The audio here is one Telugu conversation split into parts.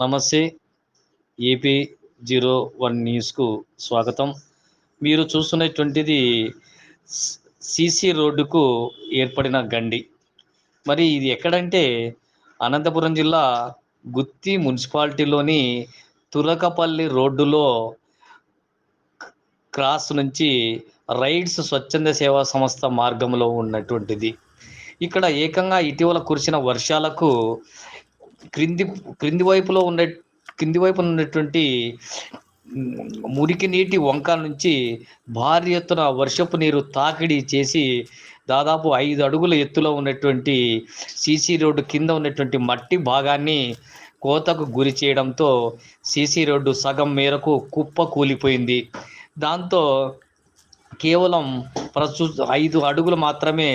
నమస్తే. ఏపీ01 న్యూస్‌కు స్వాగతం. మీరు చూస్తున్నటువంటిది స్ సీసీ రోడ్డుకు ఏర్పడిన గండి. మరి ఇది ఎక్కడంటే అనంతపురం జిల్లా గుత్తి మున్సిపాలిటీలోని తురకపల్లి రోడ్డులో క్రాస్ నుంచి రైడ్స్ స్వచ్ఛంద సేవా సంస్థ మార్గంలో ఉన్నటువంటిది. ఇక్కడ ఏకంగా ఇటీవల కురిసిన వర్షాలకు క్రింది క్రింది వైపులో ఉండే కింది వైపున ఉన్నటువంటి మురికి నీటి వంక నుంచి భారీ ఎత్తున వర్షపు నీరు తాకిడి చేసి దాదాపు 5 అడుగుల ఎత్తులో ఉన్నటువంటి సీసీ రోడ్డు కింద ఉన్నటువంటి మట్టి భాగాన్ని కోతకు గురి చేయడంతో సీసీ రోడ్డు సగం మేరకు కుప్ప కూలిపోయింది. దాంతో కేవలం 5 అడుగులు మాత్రమే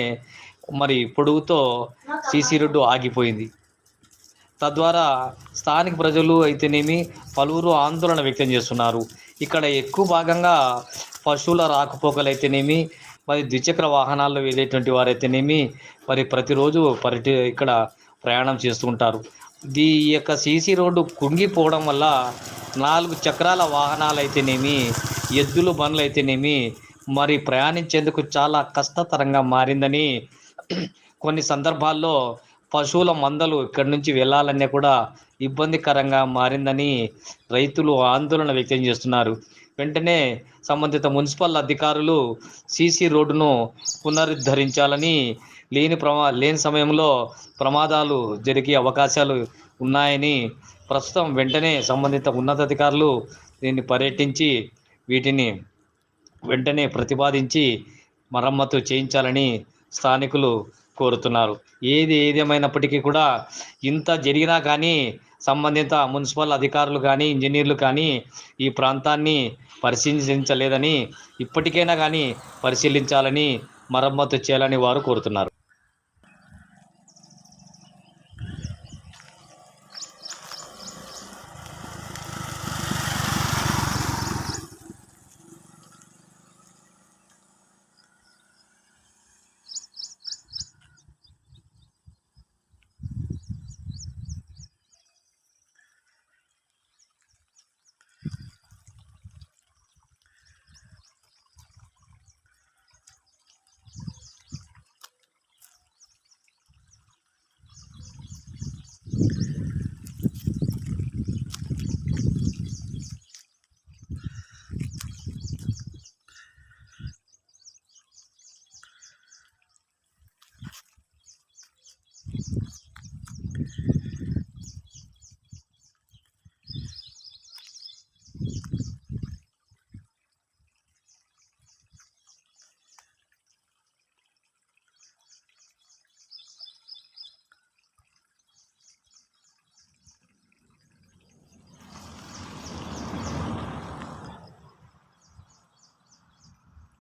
పొడవుతో సీసీ రోడ్డు ఆగిపోయింది. తద్వారా స్థానిక ప్రజలు అయితేనేమి పలువురు ఆందోళన వ్యక్తం చేస్తున్నారు. ఇక్కడ ఎక్కువ భాగంగా పశువుల రాకపోకలైతేనేమి, ద్విచక్ర వాహనాల్లో వెళ్ళేటువంటి వారైతేనేమి ప్రతిరోజు ఇక్కడ ప్రయాణం చేస్తూ ఉంటారు. ఈ యొక్క సీసీ రోడ్డు కుంగిపోవడం వల్ల 4 చక్రాల వాహనాలైతేనేమి, ఎద్దుల బండ్లైతేనేమి ప్రయాణించేందుకు చాలా కష్టతరంగా మారిందని, కొన్ని సందర్భాల్లో పశువుల మందలు ఇక్కడి నుంచి వెళ్ళాలన్నా కూడా ఇబ్బందికరంగా మారిందని రైతులు ఆందోళన వ్యక్తం చేస్తున్నారు. వెంటనే సంబంధిత మున్సిపల్ అధికారులు సీసీ రోడ్డును పునరుద్ధరించాలని, లేని సమయంలో ప్రమాదాలు జరిగే అవకాశాలు ఉన్నాయని, ప్రస్తుతం వెంటనే సంబంధిత ఉన్నతాధికారులు దీన్ని పర్యటించి వీటిని వెంటనే ప్రతిపాదించి మరమ్మతు చేయించాలని స్థానికులు కోరుతున్నారు. ఏదేమైనప్పటికీ కూడా ఇంత జరిగినా కానీ సంబంధిత మున్సిపల్ అధికారులు కానీ, ఇంజనీర్లు కానీ ఈ ప్రాంతాన్ని పరిశీలించలేదని, ఇప్పటికైనా కానీ పరిశీలించాలని, మరమ్మతు చేయాలని వారు కోరుతున్నారు.